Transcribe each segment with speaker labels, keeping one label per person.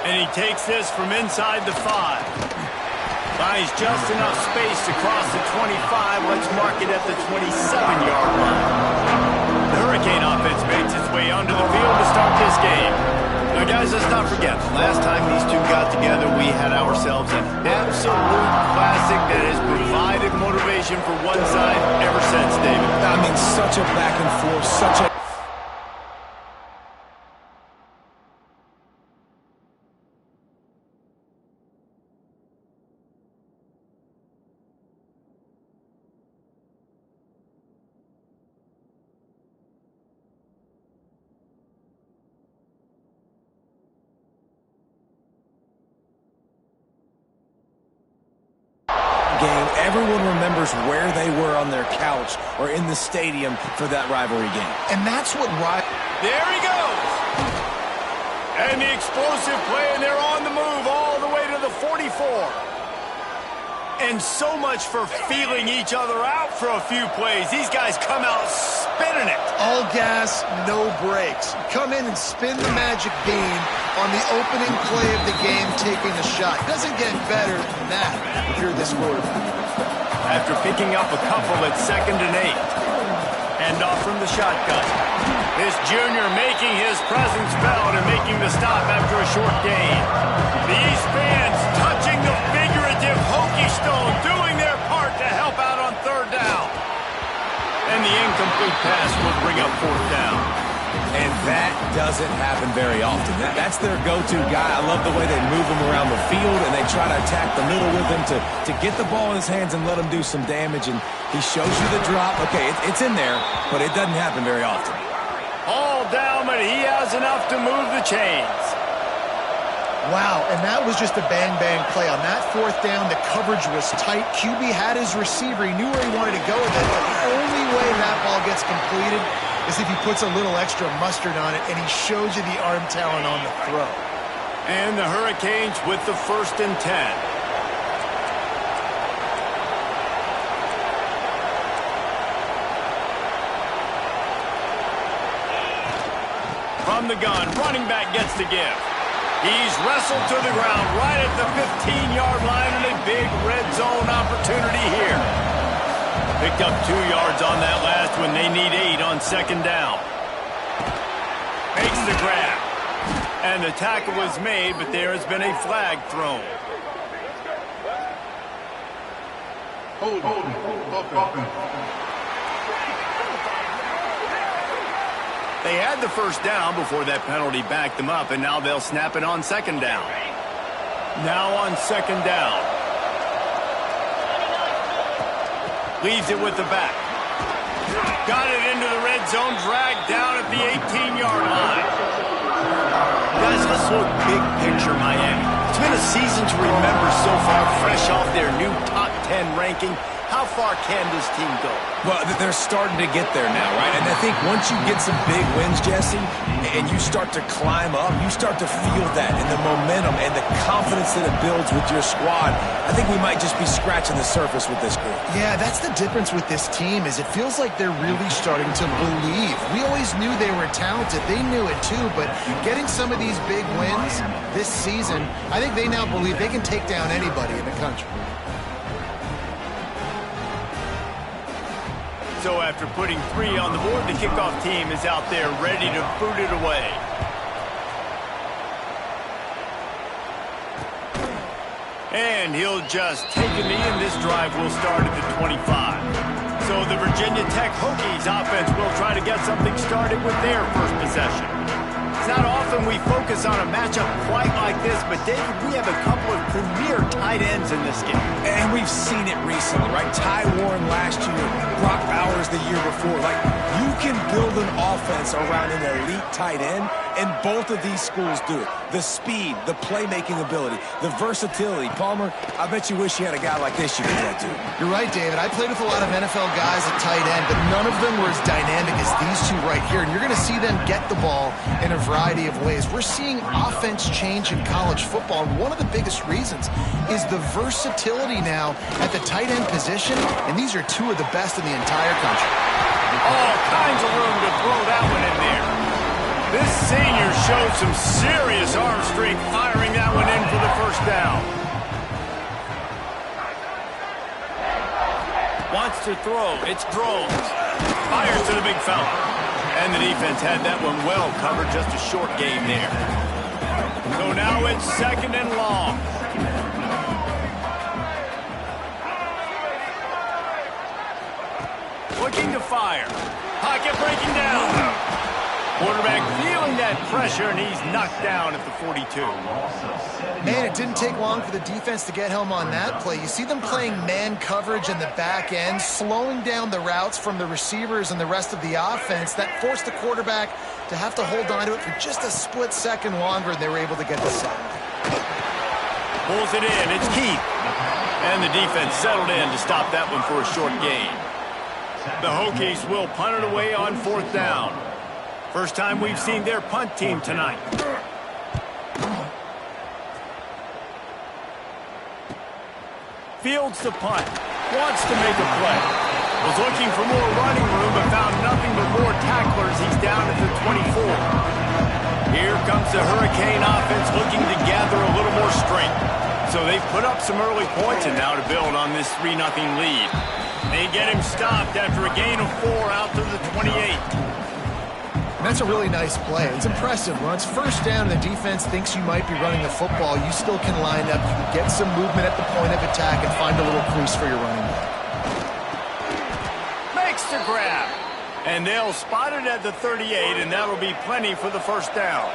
Speaker 1: And he takes this from inside the 5. Finds just enough space to cross the 25. Let's mark it at the 27-yard line. The Hurricane offense makes its way onto the field to start this game. Now, guys, let's not forget, the last time these two got together, we had ourselves an absolute classic that has provided motivation for one side ever since, David.
Speaker 2: I mean, such a back and forth, such a... game. Everyone remembers where they were on their couch or in the stadium for that rivalry game.
Speaker 3: And that's what
Speaker 1: There he goes. And the explosive play, and they're on the move all the way to the 44. And so much for feeling each other out for a few plays. These guys come out spinning it.
Speaker 3: all gas, no brakes. Come in and spin the magic bean on the opening play of the game, taking a shot. Doesn't get better than that if you're this quarterback.
Speaker 1: After picking up a couple at 2nd and 8. Hand off from the shotgun. This junior making his presence felt and making the stop after a short gain. The East fans touching the figurative hokey stone, doing their part to help out on 3rd down. And the incomplete pass will bring up 4th down.
Speaker 2: And that doesn't happen very often. That's their go-to guy. I love the way they move him around the field, and they try to attack the middle with him to get the ball in his hands and let him do some damage. And he shows you the drop. Okay, it's in there, but it doesn't happen very often.
Speaker 1: All down, but he has enough to move the chains.
Speaker 3: Wow, and that was just a bang-bang play. On that 4th down, the coverage was tight. QB had his receiver. He knew where he wanted to go with it, but the only way that ball gets completed is if he puts a little extra mustard on it, and he shows you the arm talent on the throw.
Speaker 1: And the Hurricanes with the 1st and 10. From the gun, running back gets the give. He's wrestled to the ground right at the 15-yard line, and a big red zone opportunity here. Picked up 2 yards on that last one. They need 8 on 2nd down. Makes the grab. And the tackle was made, but there has been a flag thrown. They had the 1st down before that penalty backed them up, and now they'll snap it on 2nd down. Now on 2nd down. Leaves it with the back. Got it into the red zone, dragged down at the 18-yard line. Guys, let's look big picture Miami. It's been a season to remember so far, fresh off their new top 10 ranking. How far can this team go?
Speaker 2: Well, they're starting to get there now, right? And I think once you get some big wins, Jesse, and you start to climb up, you start to feel that and the momentum and the confidence that it builds with your squad. I think we might just be scratching the surface with this group.
Speaker 3: Yeah, that's the difference with this team is it feels like they're really starting to believe. We always knew they were talented. They knew it too, but getting some of these big wins this season, I think they now believe they can take down anybody in the country.
Speaker 1: So after putting 3 on the board, the kickoff team is out there ready to boot it away. And he'll just take a knee, and this drive will start at the 25. So the Virginia Tech Hokies offense will try to get something started with their first possession. It's not often we focus on a matchup quite like this, but David, we have a couple of premier tight ends in this game.
Speaker 2: And we've seen it recently, right? Ty Warren last year, Brock Bowers the year before. Like, you can build an offense around an elite tight end, and both of these schools do it. The speed, the playmaking ability, the versatility. Palmer, I bet you wish you had a guy like this you could get to.
Speaker 3: You're right, David. I played with a lot of NFL guys at tight end, but none of them were as dynamic as these two right here. And you're going to see them get the ball in a variety of ways. We're seeing offense change in college football, and one of the biggest reasons is the versatility now at the tight end position, and these are 2 of the best in the entire country.
Speaker 1: All kinds of room to throw that one in there. This senior showed some serious arm strength firing that one in for the first down. Wants to throw. It's throws. Fires to the big fella. And the defense had that one well covered. Just a short game there. So now it's 2nd and long. Looking to fire. Pocket breaking down. Quarterback feeling that pressure, and he's knocked down at the 42.
Speaker 3: Man, it didn't take long for the defense to get home on that play. You see them playing man coverage in the back end, slowing down the routes from the receivers and the rest of the offense. That forced the quarterback to have to hold on to it for just a split second longer, and they were able to get the sack.
Speaker 1: Pulls it in. It's Keith. And the defense settled in to stop that one for a short gain. The Hokies will punt it away on 4th down. First time we've seen their punt team tonight. Fields to punt. Wants to make a play. Was looking for more running room, but found nothing but more tacklers. He's down at the 24. Here comes the Hurricane offense looking to gather a little more strength. So they've put up some early points, and now to build on this 3-0 lead. They get him stopped after a gain of 4 out to the 28.
Speaker 3: And that's a really nice play. It's impressive. When it's first down and the defense thinks you might be running the football, you still can line up. You can get some movement at the point of attack and find a little crease for your running back.
Speaker 1: Makes the grab. And they'll spot it at the 38, and that'll be plenty for the first down.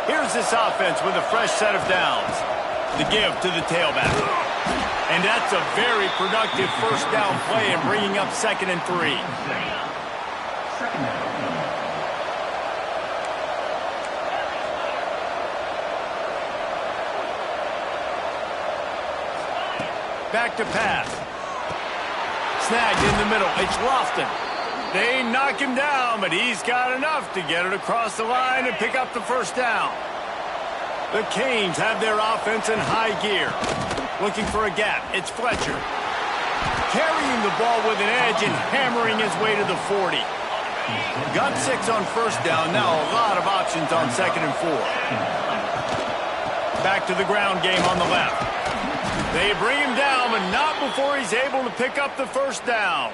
Speaker 1: Here's this offense with a fresh set of downs. The give to the tailback. And that's a very productive first down play and bringing up 2nd and 3. Back to pass. Snagged in the middle. It's Lofton. They knock him down, but he's got enough to get it across the line and pick up the first down. The Canes have their offense in high gear. Looking for a gap. It's Fletcher. Carrying the ball with an edge and hammering his way to the 40. Got 6 on first down. Now a lot of options on 2nd and 4. Back to the ground game on the left. They bring him down, but not before he's able to pick up the first down.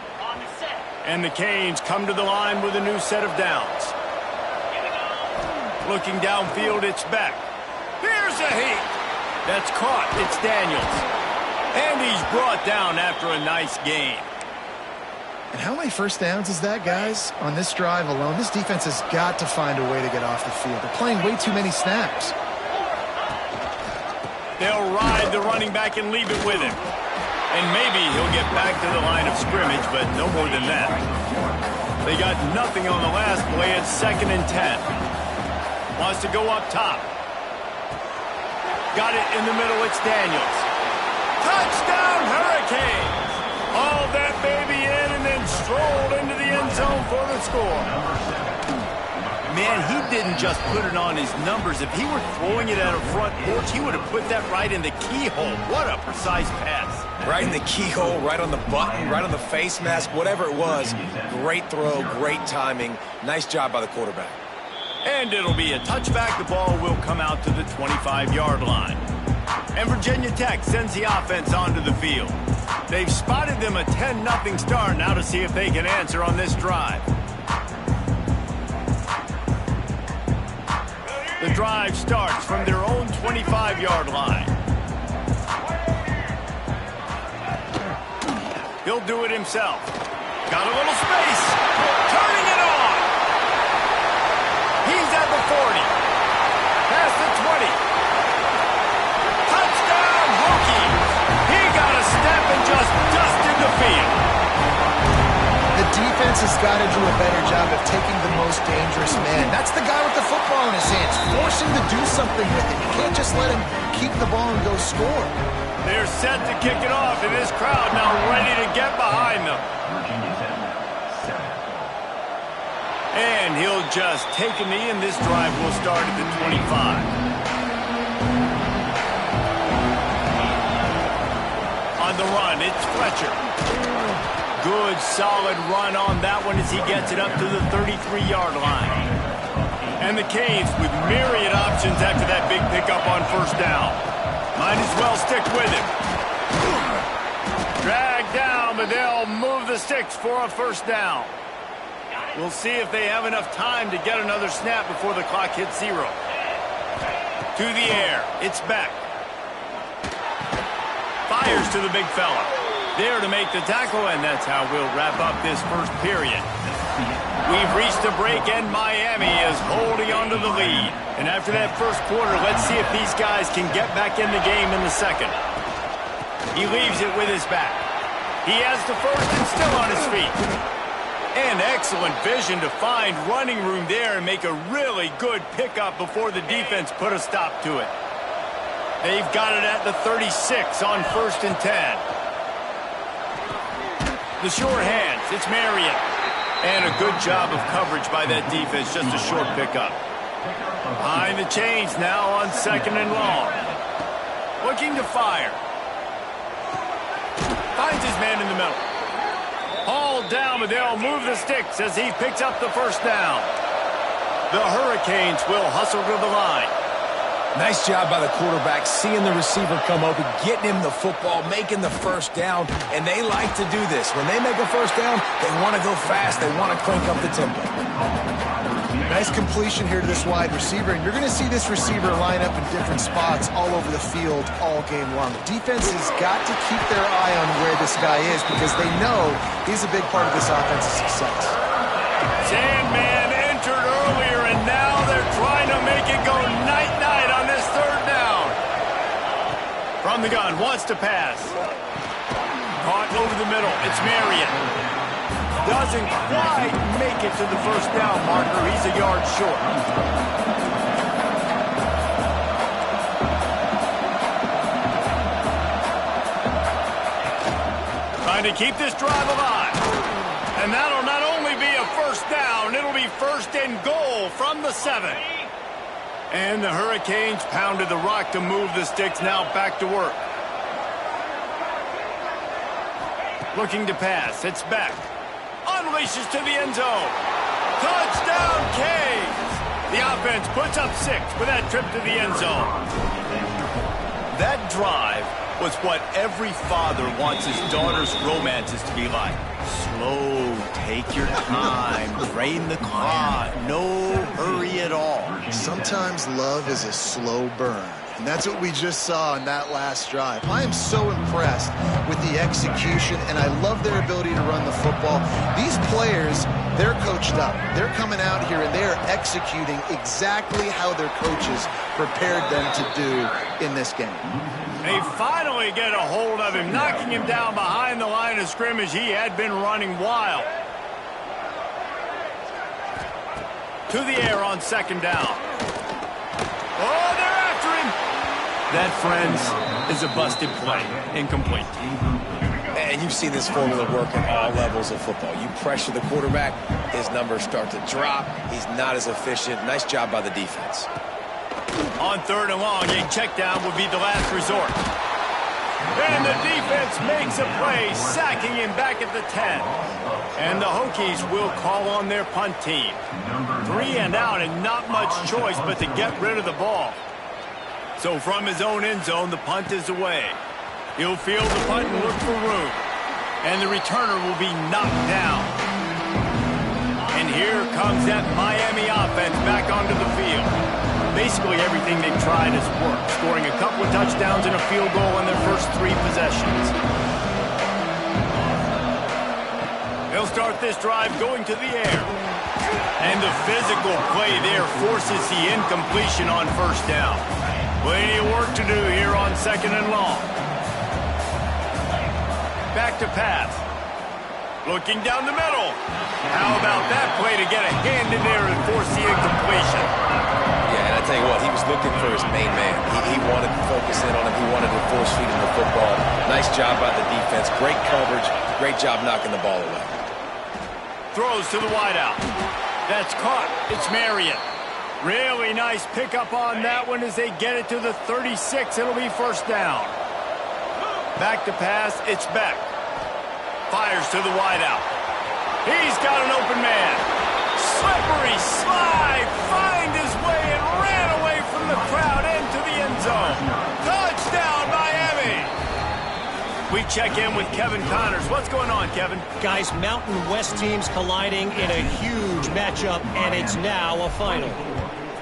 Speaker 1: And the Canes come to the line with a new set of downs. Looking downfield, it's Beck. Here's a heat. That's caught. It's Daniels. And he's brought down after a nice gain.
Speaker 3: And how many first downs is that, guys? On this drive alone, this defense has got to find a way to get off the field. They're playing way too many snaps.
Speaker 1: They'll ride the running back and leave it with him. And maybe he'll get back to the line of scrimmage, but no more than that. They got nothing on the last play. It's 2nd and 10. Wants to go up top. Got it in the middle. It's Daniels. Touchdown, Hurricanes! Hauled that baby in and then strolled into the end zone for the score. Man, he didn't just put it on his numbers. If he were throwing it at a front porch, he would have put that right in the keyhole. What a precise pass.
Speaker 2: Right in the keyhole, right on the button, right on the face mask, whatever it was. Great throw, great timing. Nice job by the quarterback.
Speaker 1: And it'll be a touchback. The ball will come out to the 25-yard line. And Virginia Tech sends the offense onto the field. They've spotted them a 10-0 start. Now to see if they can answer on this drive. The drive starts from their own 25-yard line. He'll do it himself. Got a little space. Turning it on. He's at the 40. Past the 20. Touchdown, Hokies. He got a step and just dusted the field.
Speaker 3: The defense has got to do a better job of taking the most dangerous man. That's the guy with the football in his hands. Force him to do something with it. You can't just let him keep the ball and go score.
Speaker 1: They're set to kick it off, and this crowd now ready to get behind them. And he'll just take a knee, and this drive will start at the 25. On the run, it's Fletcher. Good, solid run on that one as he gets it up to the 33-yard line. And And the Canes with myriad options after that big pickup on first down. Might as well stick with him. Dragged down, but they'll move the sticks for a first down. We'll see if they have enough time to get another snap before the clock hits 0. To the air. It's back. Fires to the big fella. There to make the tackle, and that's how we'll wrap up this first period. We've reached a break, and Miami is holding on to the lead. And after that first quarter, let's see if these guys can get back in the game in the second. He leaves it with his back. He has the first and still on his feet. And excellent vision to find running room there and make a really good pickup before the defense put a stop to it. They've got it at the 36 on 1st and 10. The short hands, it's Marion. And a good job of coverage by that defense, just a short pickup. Behind the chains now on 2nd and long. Looking to fire. Finds his man in the middle. Hauled down, but they'll move the sticks as he picks up the first down. The Hurricanes will hustle to the line.
Speaker 2: Nice job by the quarterback, seeing the receiver come open, getting him the football, making the first down, and they like to do this. When they make a first down, they want to go fast, they want to crank up the tempo.
Speaker 3: Nice completion here to this wide receiver, and you're going to see this receiver line up in different spots all over the field all game long. Defense has got to keep their eye on where this guy is because they know he's a big part of this offense's success.
Speaker 1: Sandman entered earlier, and now they're trying to make it go night-night on this third down. From the gun, wants to pass. Caught over the middle. It's Marion. Doesn't quite make it to the first down marker. He's a yard short. Trying to keep this drive alive. And that'll not only be a first down, it'll be 1st and goal from the 7. And the Hurricanes pounded the rock to move the sticks, now back to work. Looking to pass, it's back. Unleashes to the end zone. Touchdown, Canes! The offense puts up 6 with that trip to the end zone. That drive was what every father wants his daughter's romances to be like. Slow, take your time, drain the clock, no hurry at all.
Speaker 3: Sometimes love is a slow burn. And that's what we just saw in that last drive. I am so impressed with the execution, and I love their ability to run the football. These players, they're coached up. They're coming out here, and they are executing exactly how their coaches prepared them to do in this game.
Speaker 1: They finally get a hold of him, knocking him down behind the line of scrimmage. He had been running wild. To the air on 2nd down. Oh, they're after him. That, friends, is a busted play. Incomplete.
Speaker 2: And you've seen this formula work at all levels of football. You pressure the quarterback, his numbers start to drop. He's not as efficient. Nice job by the defense.
Speaker 1: On 3rd and long, a check down would be the last resort. And the defense makes a play, sacking him back at the 10. And the Hokies will call on their punt team. 3 and out, and not much choice but to get rid of the ball. So from his own end zone, the punt is away. He'll field the punt and look for room. And the returner will be knocked down. And here comes that Miami offense back onto the field. Basically everything they've tried has worked, scoring a couple of touchdowns and a field goal in their first 3 possessions. They'll start this drive going to the air. And the physical play there forces the incompletion on first down. Plenty of work to do here on 2nd and long. Back to pass. Looking down the middle. How about that play to get a hand in there and force the incompletion?
Speaker 2: Yeah, and I tell you what, he was looking for his main man. He wanted to focus in on him. He wanted to force feed him the football. Nice job by the defense. Great coverage. Great job knocking the ball away.
Speaker 1: Throws to the wideout. That's caught. It's Marion. Really nice pickup on that one as they get it to the 36. It'll be first down. Back to pass. It's Beck. Fires to the wideout. He's got an open man. Slippery slide. Find his check in with Kevin Connors. What's going on, Kevin?
Speaker 4: Guys, Mountain West teams colliding in a huge matchup, and it's now a final.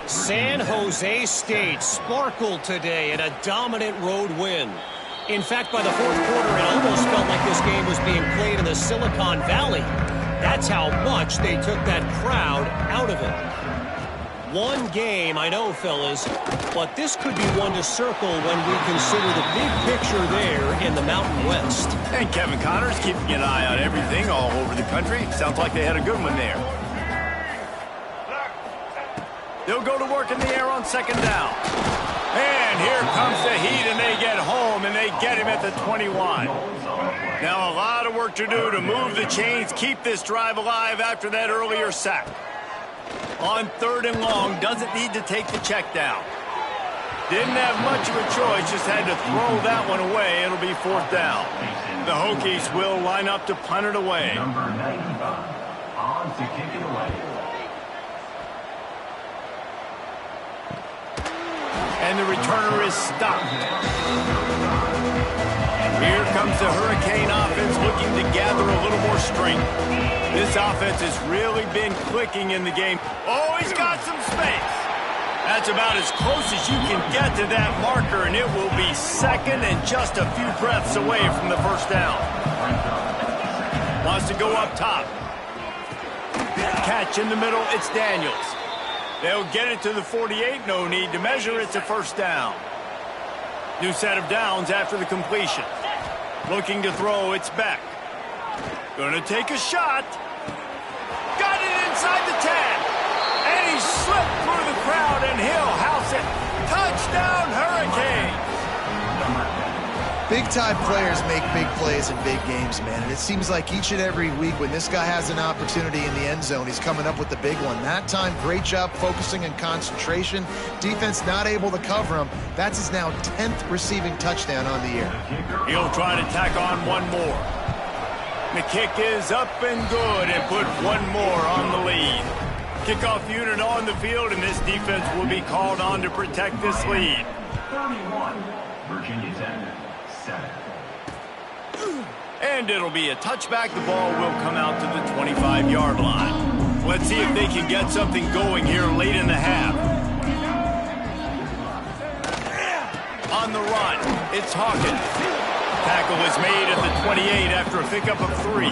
Speaker 4: San Jose State sparkled today in a dominant road win. In fact, by the fourth quarter, it almost felt like this game was being played in the Silicon Valley. That's how much they took that crowd out of it. One game, I know, fellas, but this could be one to circle when we consider the big picture there in the Mountain West.
Speaker 1: And Kevin Connors keeping an eye on everything all over the country. Sounds like they had a good one there. They'll go to work in the air on second down. And here comes the heat, and they get home, and they get him at the 21. Now a lot of work to do to move the chains, keep this drive alive after that earlier sack. On third and long, doesn't need to take the check down. Didn't have much of a choice, just had to throw that one away. It'll be fourth down. The Hokies will line up to punt it away.
Speaker 5: Number 95 on to kick it away.
Speaker 1: And the returner is stopped. Here comes the Hurricane offense looking to gather a little more strength. This offense has really been clicking in the game. Oh, he's got some space. That's about as close as you can get to that marker, and it will be second and just a few breaths away from the first down. Wants to go up top. Catch in the middle, it's Daniels. They'll get it to the 48, no need to measure, it's a first down. New set of downs after the completion. Looking to throw, it's Beck. Gonna take a shot. Got it inside the 10. And he slipped through the crowd, and he'll house it. Touchdown, Hurricanes.
Speaker 3: Big-time players make big plays in big games, man. And it seems like each and every week when this guy has an opportunity in the end zone, he's coming up with the big one. That time, great job focusing and concentration. Defense not able to cover him. That's his now 10th receiving touchdown on the year.
Speaker 1: He'll try to tack on one more. The kick is up and good, and put one more on the lead. Kickoff unit on the field, and this defense will be called on to protect this lead.
Speaker 5: 31, Virginia Tech.
Speaker 1: And it'll be a touchback. The ball will come out to the 25-yard line. Let's see if they can get something going here late in the half. On the run, it's Hawkins. Tackle is made at the 28 after a pickup of 3.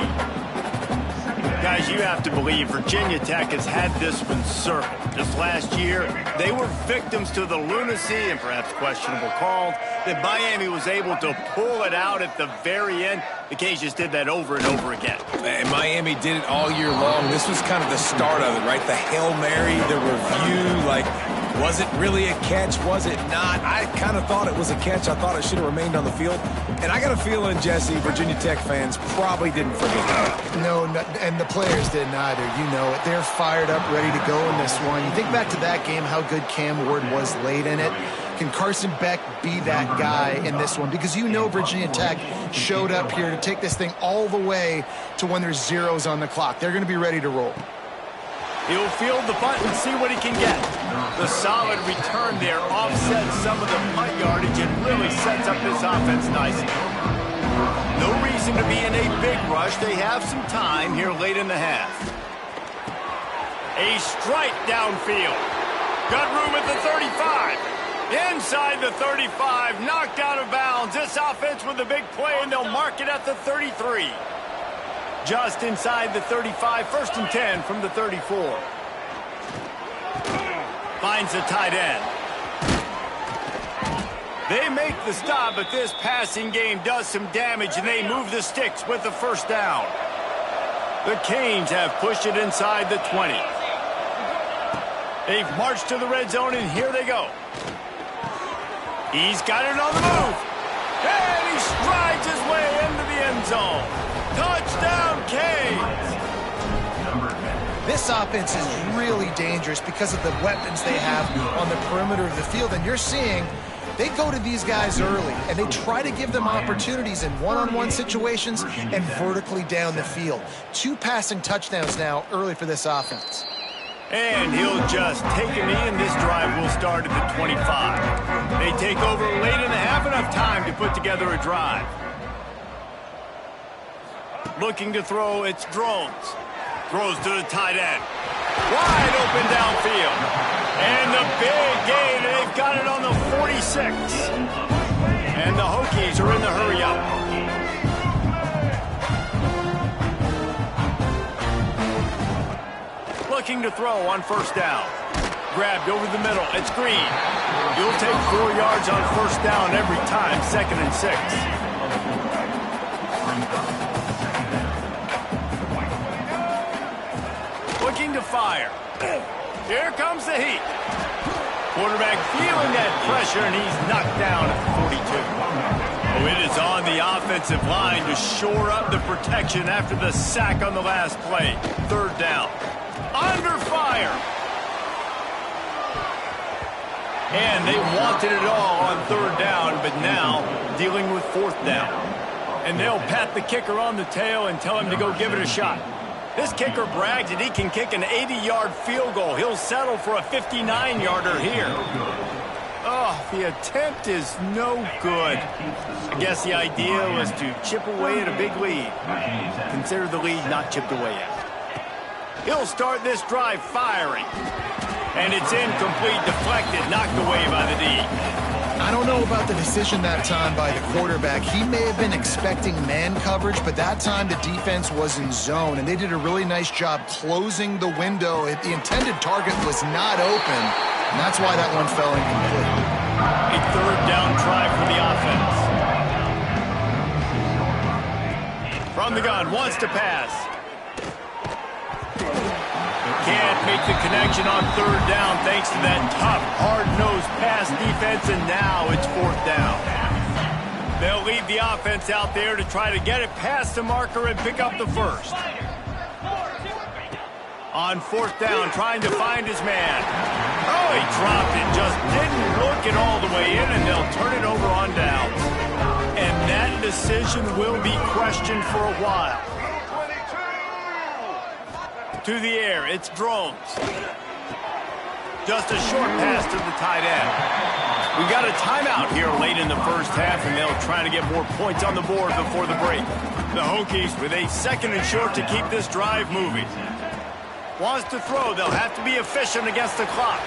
Speaker 1: Guys, you have to believe Virginia Tech has had this one circled. Just last year, they were victims to the lunacy and perhaps questionable calls that Miami was able to pull it out at the very end. The Cajuns did that over and over again.
Speaker 2: And Miami did it all year long. This was kind of the start of it, right? The Hail Mary, the review, like, was it really a catch? Was it not? I kind of thought it was a catch. I thought it should have remained on the field. And I got a feeling, Jesse, Virginia Tech fans probably didn't forget that.
Speaker 3: No, and the players didn't either. You know it. They're fired up, ready to go in this one. You think back to that game, how good Cam Ward was late in it. Can Carson Beck be that guy in this one? Because you know Virginia Tech showed up here to take this thing all the way to when there's zeros on the clock. They're going to be ready to roll.
Speaker 1: He'll field the punt and see what he can get. The solid return there offsets some of the punt yardage and really sets up this offense nicely. No reason to be in a big rush. They have some time here late in the half. A strike downfield. Got room at the 35. Inside the 35, knocked out of bounds. This offense with a big play, and they'll mark it at the 33. Just inside the 35, first and 10 from the 34. Finds the tight end. They make the stop, but this passing game does some damage, and they move the sticks with the first down. The Canes have pushed it inside the 20. They've marched to the red zone, and here they go. He's got it on the move. And he strides his way into the end zone. Touchdown, Canes.
Speaker 3: This offense is really dangerous because of the weapons they have on the perimeter of the field. And you're seeing they go to these guys early, and they try to give them opportunities in one-on-one situations and vertically down the field. 2 passing touchdowns now early for this offense.
Speaker 1: And he'll just take a knee, and this drive will start at the 25. They take over late in the half, enough time to put together a drive. Looking to throw, it's Drones. Throws to the tight end. Wide open downfield. And the big gain, they've got it on the 46. And the Hokies are in the hurry up. Looking to throw on first down. Grabbed over the middle. It's Green. You'll take 4 yards on first down every time, 2nd and 6. Looking to fire. Here comes the heat. Quarterback feeling that pressure, and he's knocked down at the 42. Oh, it is on the offensive line to shore up the protection after the sack on the last play. 3rd down. Under fire. And they wanted it all on 3rd down, but now dealing with 4th down. And they'll pat the kicker on the tail and tell him to go give it a shot. This kicker brags that he can kick an 80-yard field goal. He'll settle for a 59-yarder here. Oh, the attempt is no good. I guess the idea was to chip away at a big lead. Consider the lead not chipped away yet. He'll start this drive firing. And it's incomplete, deflected, knocked away by the D.
Speaker 3: I don't know about the decision that time by the quarterback. He may have been expecting man coverage, but that time the defense was in zone, and they did a really nice job closing the window. The intended target was not open, and that's why that one fell incomplete.
Speaker 1: A 3rd down try for the offense. From the gun, wants to pass. Can't make the connection on 3rd down thanks to that tough, hard-nosed pass defense, and now it's 4th down. They'll leave the offense out there to try to get it past the marker and pick up the first. On 4th down, trying to find his man. Oh, he dropped it, just didn't look it all the way in, and they'll turn it over on downs. And that decision will be questioned for a while. To the air, it's Drones. Just a short pass to the tight end. We got a timeout here late in the first half, and they'll try to get more points on the board before the break. The Hokies with a 2nd and short to keep this drive moving. Wants to throw, they'll have to be efficient against the clock.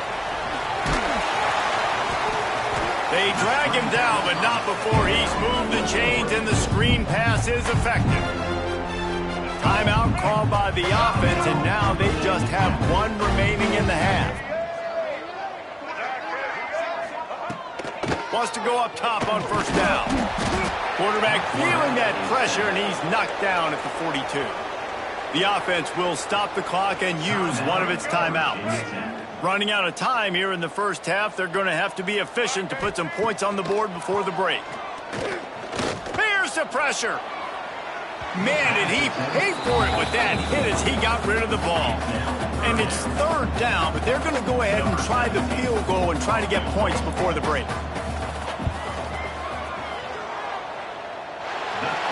Speaker 1: They drag him down, but not before he's moved the chains, and the screen pass is effective. Timeout called by the offense, and now they just have 1 remaining in the half. Wants to go up top on first down. Quarterback feeling that pressure, and he's knocked down at the 42. The offense will stop the clock and use one of its timeouts. Running out of time here in the first half, they're going to have to be efficient to put some points on the board before the break. Here's the pressure. Man, did he pay for it with that hit as he got rid of the ball. And it's 3rd down, but they're going to go ahead and try the field goal and try to get points before the break.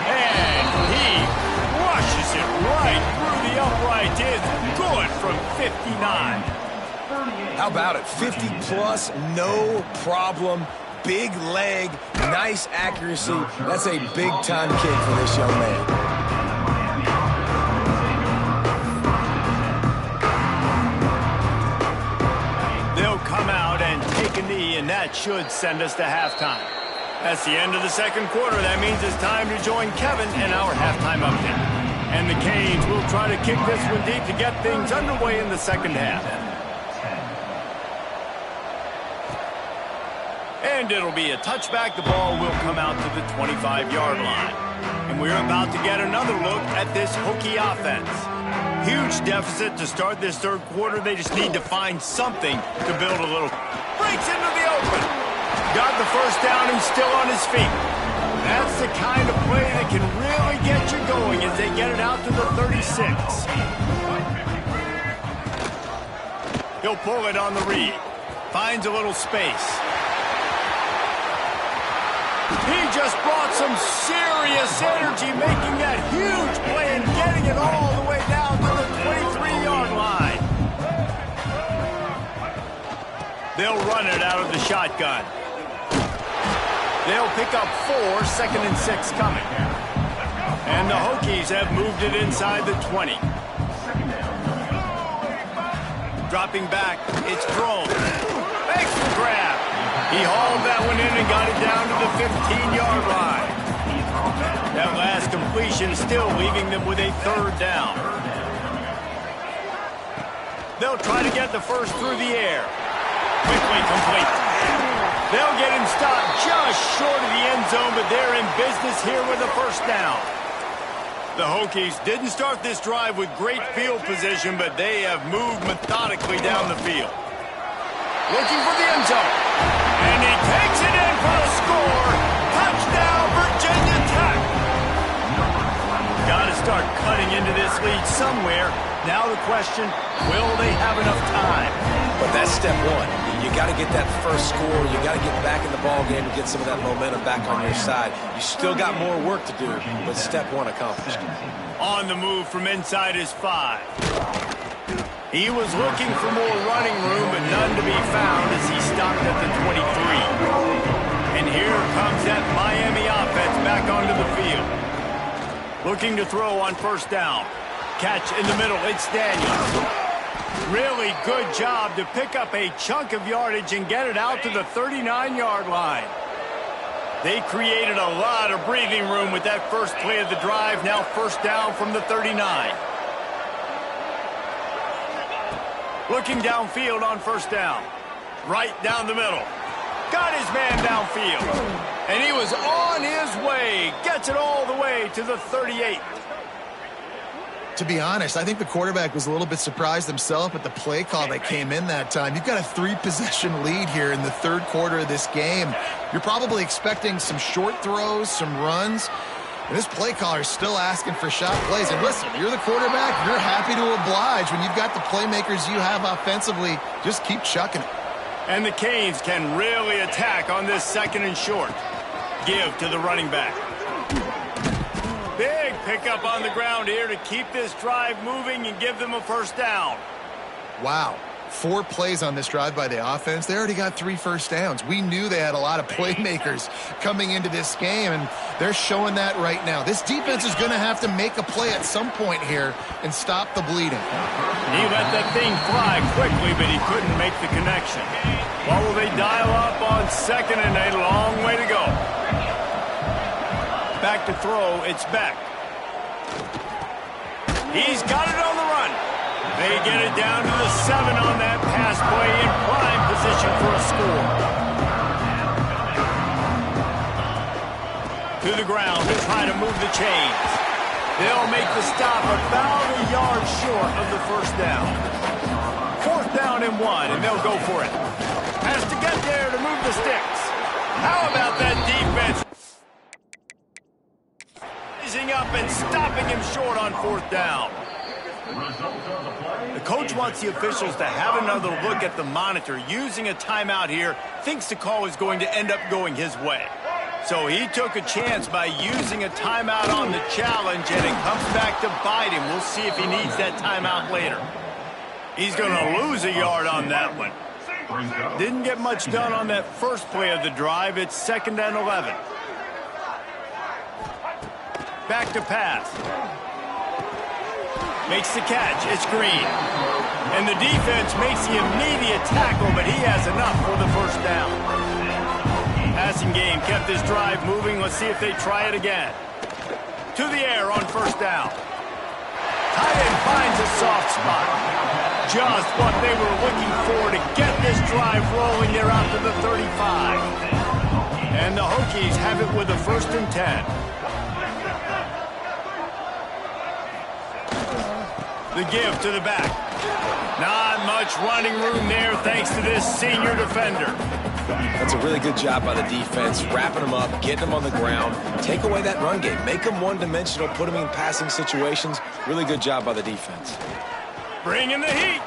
Speaker 1: And he rushes it right through the upright. It's good from 59.
Speaker 2: How about it? 50-plus, no problem. Big leg, nice accuracy. That's a big-time kick for this young man.
Speaker 1: They'll come out and take a knee, and that should send us to halftime. That's the end of the 2nd quarter. That means it's time to join Kevin in our halftime update. And the Canes will try to kick this one deep to get things underway in the 2nd half. And it'll be a touchback. The ball will come out to the 25-yard line. And we're about to get another look at this Hokie offense. Huge deficit to start this 3rd quarter. They just need to find something to build a little. Breaks into the open. Got the first down and still on his feet. That's the kind of play that can really get you going as they get it out to the 36. He'll pull it on the read. Finds a little space. He just brought some serious energy, making that huge play and getting it all the way down to the 23-yard line. They'll run it out of the shotgun. They'll pick up 4, 2nd and 6 coming. And the Hokies have moved it inside the 20. Dropping back, it's thrown. Makes the grab. He hauled that one in and got it down to the 15-yard line. That last completion still leaving them with a third down. They'll try to get the first through the air. Quickly complete. They'll get him stopped just short of the end zone, but they're in business here with a first down. The Hokies didn't start this drive with great field position, but they have moved methodically down the field. Looking for the end zone. And he takes it in for a score. Touchdown, Virginia Tech. Got to start cutting into this lead somewhere. Now the question, will they have enough time?
Speaker 2: But that's step one. You got to get that first score. You got to get back in the ball game and get some of that momentum back on your side. You still got more work to do, but step one accomplished.
Speaker 1: On the move from inside his 5. He was looking for more running room, but none to be found as he stopped at the 23. And here comes that Miami offense back onto the field. Looking to throw on first down. Catch in the middle, it's Daniels. Really good job to pick up a chunk of yardage and get it out to the 39-yard line. They created a lot of breathing room with that first play of the drive. Now first down from the 39. Looking downfield on first down. Right down the middle. Got his man downfield. And he was on his way. Gets it all the way to the 38.
Speaker 3: To be honest, I think the quarterback was a little bit surprised himself at the play call that came in that time. You've got a 3-possession lead here in the third quarter of this game. You're probably expecting some short throws, some runs. And this play caller is still asking for shot plays. And listen, you're the quarterback. You're happy to oblige. When you've got the playmakers you have offensively, just keep chucking it.
Speaker 1: And the Canes can really attack on this second and short. Give to the running back. Big pickup on the ground here to keep this drive moving and give them a first down.
Speaker 3: Wow. 4 plays on this drive by the offense. They already got 3 first downs. We knew they had a lot of playmakers coming into this game, and they're showing that right now. This defense is going to have to make a play at some point here and stop the bleeding.
Speaker 1: He let that thing fly quickly, but he couldn't make the connection. What will they dial up on second and a long way to go? Back to throw, it's Beck. He's got it on the run. They get it down to the 7 on that pass play in prime position for a score. To the ground to try to move the chains. They'll make the stop about a yard short of the first down. 4th down and 1, and they'll go for it. Has to get there to move the sticks. How about that defense? Rising up and stopping him short on 4th down. The coach wants the officials to have another look at the monitor. Using a timeout here, thinks the call is going to end up going his way. So he took a chance by using a timeout on the challenge, and it comes back to bite him. We'll see if he needs that timeout later. He's going to lose a yard on that one. Didn't get much done on that first play of the drive. It's 2nd and 11. Back to pass. Makes the catch. It's Green. And the defense makes the immediate tackle, but he has enough for the first down. Passing game kept this drive moving. Let's see if they try it again. To the air on first down. Tight end finds a soft spot. Just what they were looking for to get this drive rolling. They're out to the 35. And the Hokies have it with a 1st and 10. The give to the back. Not much running room there thanks to this senior defender.
Speaker 2: That's a really good job by the defense, wrapping them up, getting them on the ground. Take away that run game. Make them one-dimensional, put them in passing situations. Really good job by the defense.
Speaker 1: Bring in the heat.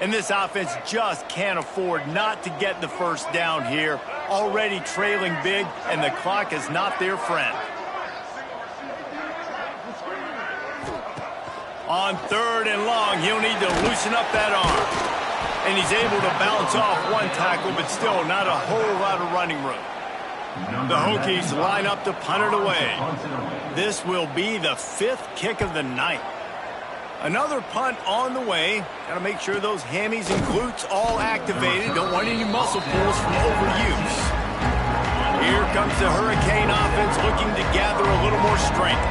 Speaker 1: And this offense just can't afford not to get the first down here. Already trailing big, and the clock is not their friend. On 3rd and long, he'll need to loosen up that arm. And he's able to bounce off one tackle, but still not a whole lot of running room. The Hokies line up to punt it away. This will be the 5th kick of the night. Another punt on the way. Got to make sure those hammies and glutes all activated. Don't want any muscle pulls from overuse. Here comes the Hurricane offense looking to gather a little more strength.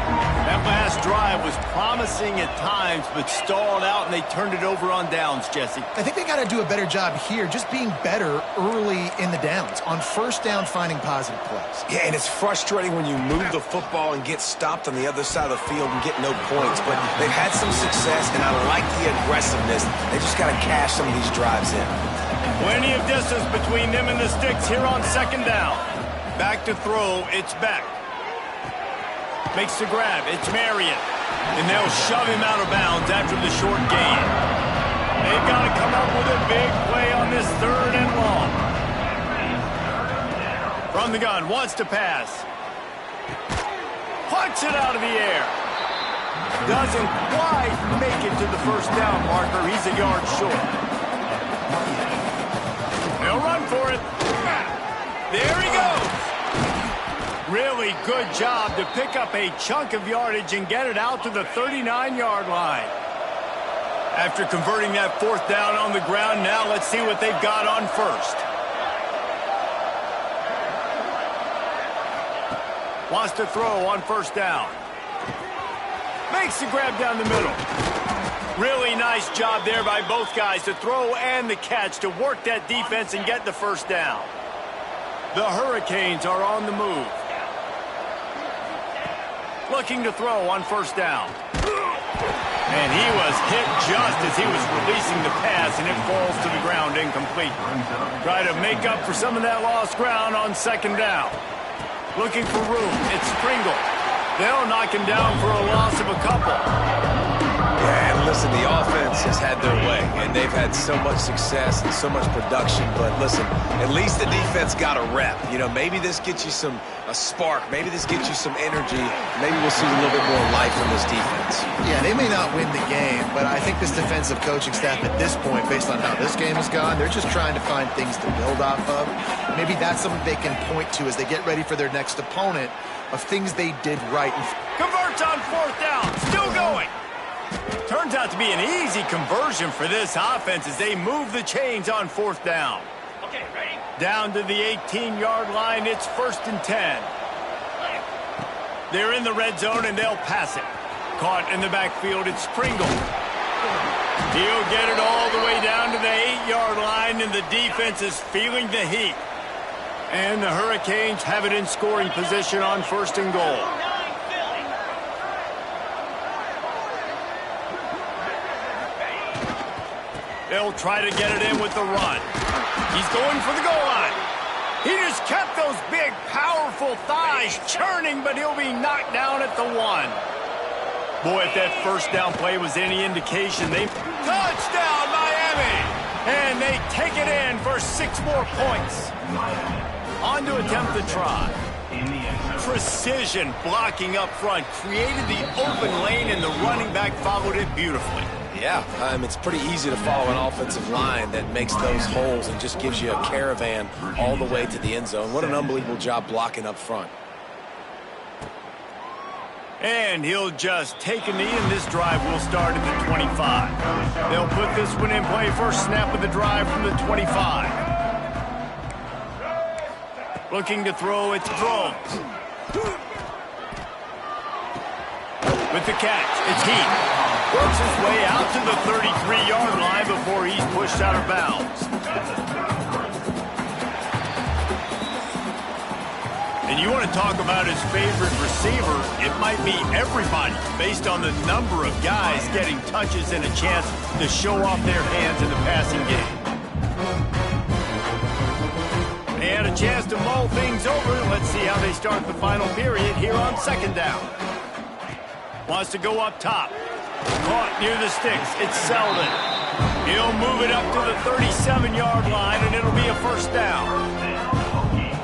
Speaker 1: That last drive was promising at times, but stalled out, and they turned it over on downs, Jesse.
Speaker 3: I think they got to do a better job here, just being better early in the downs, on first down finding positive plays.
Speaker 2: Yeah, and it's frustrating when you move the football and get stopped on the other side of the field and get no points. But they've had some success, and I like the aggressiveness. They just got to cash some of these drives in.
Speaker 1: Plenty of distance between them and the sticks here on second down. Back to throw, it's Beck. Makes the grab, it's Marion. And they'll shove him out of bounds after the short gain. They've got to come up with a big play on this 3rd and long. From the gun, wants to pass. Punts it out of the air. Doesn't quite make it to the first down marker. He's a yard short. They'll run for it. There he goes. Really good job to pick up a chunk of yardage and get it out to the 39-yard line. After converting that 4th down on the ground, now let's see what they've got on first. Wants to throw on first down. Makes the grab down the middle. Really nice job there by both guys to throw and the catch to work that defense and get the first down. The Hurricanes are on the move. Looking to throw on first down. And he was hit just as he was releasing the pass, and it falls to the ground incomplete. Try to make up for some of that lost ground on second down. Looking for room. It's Pringle. They'll knock him down for a loss of a couple.
Speaker 2: Yeah, and listen, the offense has had their way, and they've had so much success and so much production. But listen, at least the defense got a rep. You know, maybe this gets you a spark. Maybe this gets you some energy. Maybe we'll see a little bit more life from this defense.
Speaker 3: Yeah, they may not win the game, but I think this defensive coaching staff at this point, based on how this game has gone, they're just trying to find things to build off of. Maybe that's something they can point to as they get ready for their next opponent of things they did right.
Speaker 1: Converts on 4th down. Still going. Turns out to be an easy conversion for this offense as they move the chains on 4th down.
Speaker 5: Okay, ready?
Speaker 1: Down to the 18-yard line, it's 1st and 10. They're in the red zone and they'll pass it. Caught in the backfield, it's Pringle. He'll get it all the way down to the 8-yard line, and the defense is feeling the heat. And the Hurricanes have it in scoring position on 1st and goal. They'll try to get it in with the run. He's going for the goal line. He just kept those big, powerful thighs churning, but he'll be knocked down at the 1. Boy, if that first down play was any indication, touchdown, Miami! And they take it in for 6 more points. On to attempt the try. Precision blocking up front created the open lane, and the running back followed it beautifully.
Speaker 2: Yeah, it's pretty easy to follow an offensive line that makes those holes and just gives you a caravan all the way to the end zone. What an unbelievable job blocking up front.
Speaker 1: And he'll just take a knee, and this drive will start at the 25. They'll put this one in play first snap of the drive from the 25. Looking to throw, it's Drones. With the catch, it's Heath. Works his way out to the 33-yard line before he's pushed out of bounds. And you want to talk about his favorite receiver, it might be everybody based on the number of guys getting touches and a chance to show off their hands in the passing game. They had a chance to mull things over. Let's see how they start the final period here on second down. Wants to go up top. Caught near the sticks. It's Selden. He'll move it up to the 37-yard line, and it'll be a first down.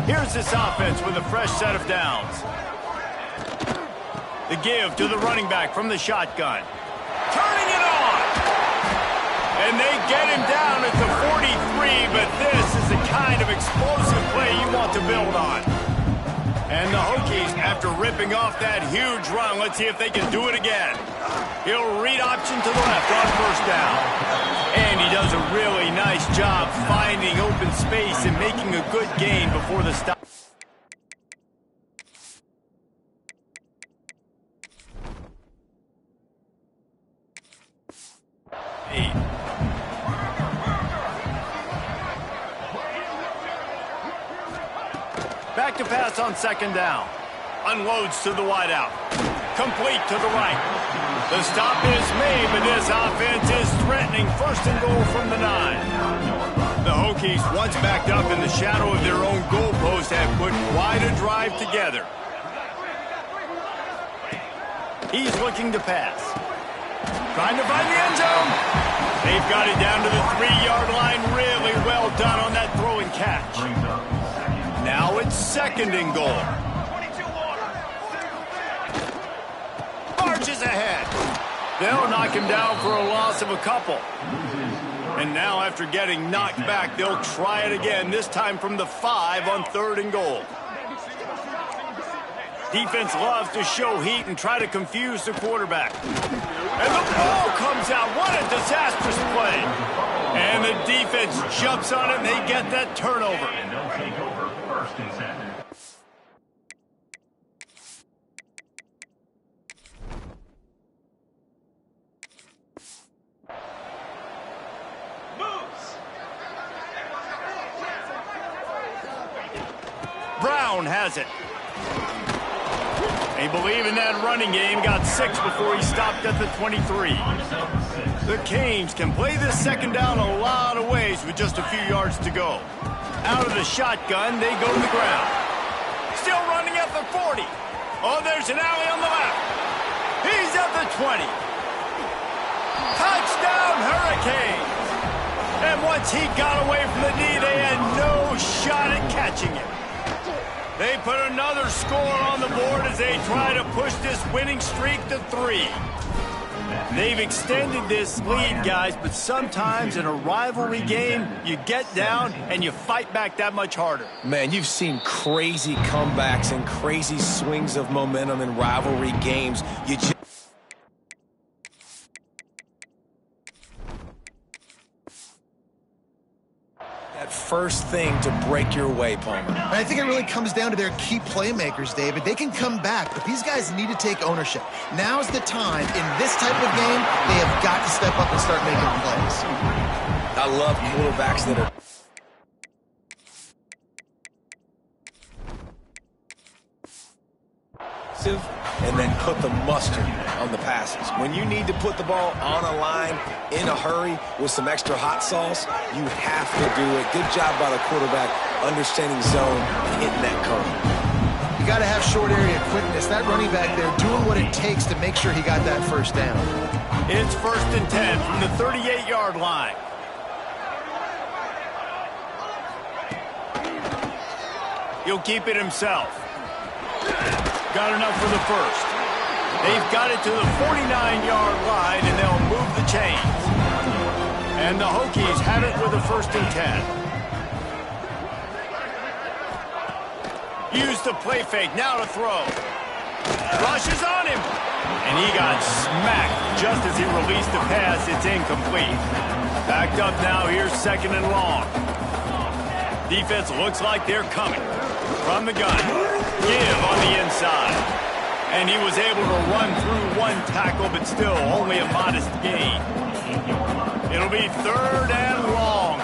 Speaker 1: Here's this offense with a fresh set of downs. The give to the running back from the shotgun. Turning it on! And they get him down at the 43, but this is the kind of explosive play you want to build on. And the Hokies, after ripping off that huge run, let's see if they can do it again. He'll read option to the left on first down. And he does a really nice job finding open space and making a good gain before the stop. Back to pass on second down. Unloads to the wideout. Complete to the right. The stop is made, but this offense is threatening first and goal from the 9. The Hokies, once backed up in the shadow of their own goalpost, have put quite a drive together. He's looking to pass. Trying to find the end zone. They've got it down to the 3-yard line. Really well done on that throw and catch. Now it's second and goal. Marches ahead. They'll knock him down for a loss of a couple. And now after getting knocked back, they'll try it again, this time from the 5 on third and goal. Defense loves to show heat and try to confuse the quarterback. And the ball comes out. What a disastrous play. And the defense jumps on it and they get that turnover.
Speaker 5: And they'll take over first and 10.
Speaker 1: Brown has it. They believe in that running game. Got 6 before he stopped at the 23. The Canes can play this second down a lot of ways with just a few yards to go. Out of the shotgun, they go to the ground. Still running at the 40. Oh, there's an alley on the left. He's at the 20. Touchdown, Hurricanes. And once he got away from the knee, they had no shot at catching him. They put another score on the board as they try to push this winning streak to 3. They've extended this lead, guys, but sometimes in a rivalry game, you get down and you fight back that much harder.
Speaker 2: Man, you've seen crazy comebacks and crazy swings of momentum in rivalry games. That first thing to break your way, Palmer.
Speaker 3: And I think it really comes down to their key playmakers, David. They can come back, but these guys need to take ownership. Now's the time. In this type of game, they have got to step up and start making plays.
Speaker 2: I love quarterbacks that are and then put the mustard on the passes. When you need to put the ball on a line in a hurry with some extra hot sauce, you have to do it. Good job by the quarterback understanding zone and hitting that curve.
Speaker 3: You got to have short area quickness. That running back there doing what it takes to make sure he got that first down.
Speaker 1: It's first and 10 from the 38-yard line. He'll keep it himself. Got enough for the first. They've got it to the 49-yard line, and they'll move the chains. And the Hokies have it with a first and 10. Use the play fake, now to throw. Rushes on him. And he got smacked just as he released the pass. It's incomplete. Backed up now, here's second and long. Defense looks like they're coming. From the gun, give on the inside. And he was able to run through one tackle, but still only a modest gain. It'll be third and long.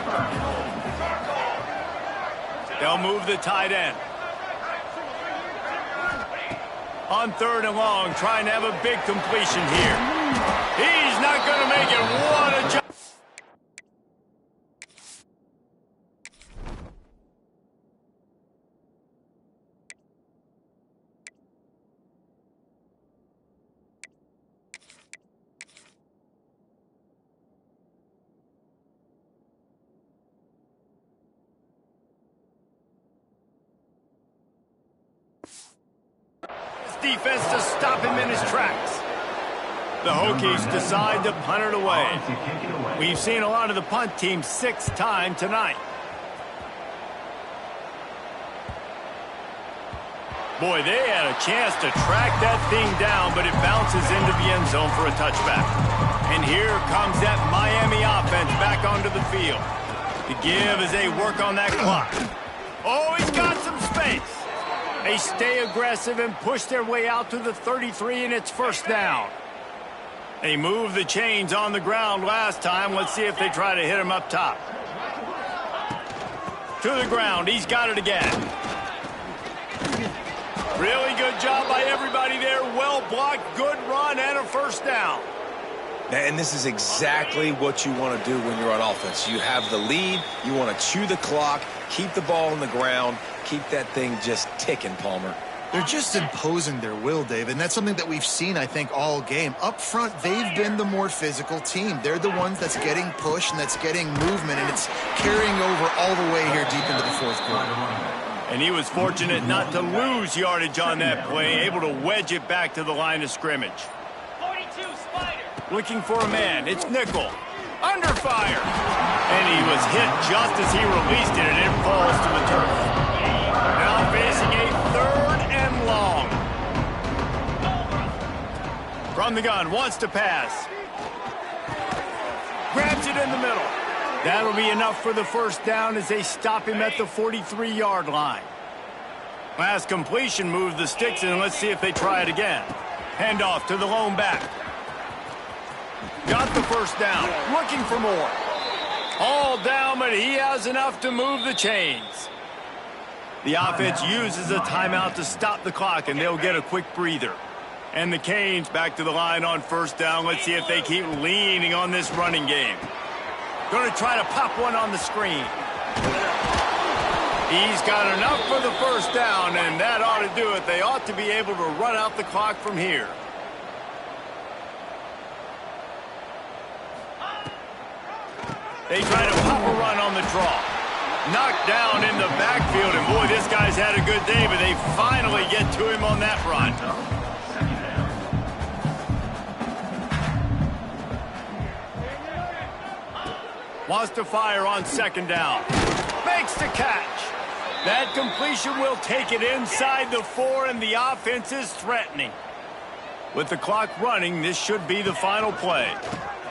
Speaker 1: They'll move the tight end. On third and long, trying to have a big completion here. He's not going to make it. What a job. Defense to stop him in his tracks. The Hokies decide to punt it away. We've seen a lot of the punt team 6 times tonight. Boy, they had a chance to track that thing down, but it bounces into the end zone for a touchback. And here comes that Miami offense back onto the field. The give as they work on that clock. Oh, he's got some space. They stay aggressive and push their way out to the 33, and it's first down. They moved the chains on the ground last time. Let's see if they try to hit him up top. To the ground. He's got it again. Really good job by everybody there. Well blocked, good run, and a first down.
Speaker 2: And this is exactly what you want to do when you're on offense. You have the lead. You want to chew the clock, keep the ball on the ground, keep that thing just ticking, Palmer.
Speaker 3: They're just imposing their will, David, and that's something that we've seen, I think, all game. Up front, they've been the more physical team. They're the ones that's getting pushed and that's getting movement, and it's carrying over all the way here deep into the fourth quarter.
Speaker 1: And he was fortunate not to lose yardage on that play, able to wedge it back to the line of scrimmage.
Speaker 6: 42, Spider.
Speaker 1: Looking for a man. It's nickel. Under fire. And he was hit just as he released it, and it falls to the turf. Now facing a third and long. From the gun, wants to pass. Grabs it in the middle. That'll be enough for the first down as they stop him at the 43-yard line. Last completion moved the sticks in. Let's see if they try it again. Handoff to the lone back. Got the first down. Looking for more. All down, but he has enough to move the chains. The offense uses a timeout to stop the clock, and they'll get a quick breather. And the Canes back to the line on first down. Let's see if they keep leaning on this running game. Going to try to pop one on the screen. He's got enough for the first down, and that ought to do it. They ought to be able to run out the clock from here. They try to pop a run on the draw. Knocked down in the backfield, and boy, this guy's had a good day, but they finally get to him on that run. Wants to fire on second down. Makes the catch. That completion will take it inside the 4, and the offense is threatening. With the clock running, this should be the final play.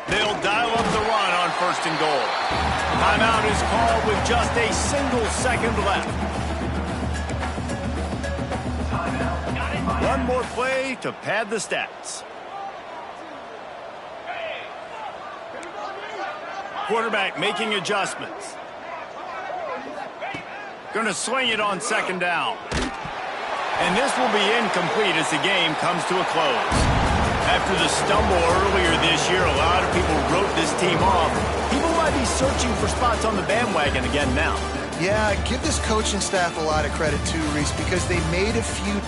Speaker 1: They'll dial up the run on first and goal. Timeout is called with just a single second left. One more play to pad the stats. Quarterback making adjustments. Going to swing it on second down. And this will be incomplete as the game comes to a close. After the stumble earlier this year, a lot of people wrote this team off. People might be searching for spots on the bandwagon again now.
Speaker 3: Yeah, give this coaching staff a lot of credit too, Reese, because they made a few...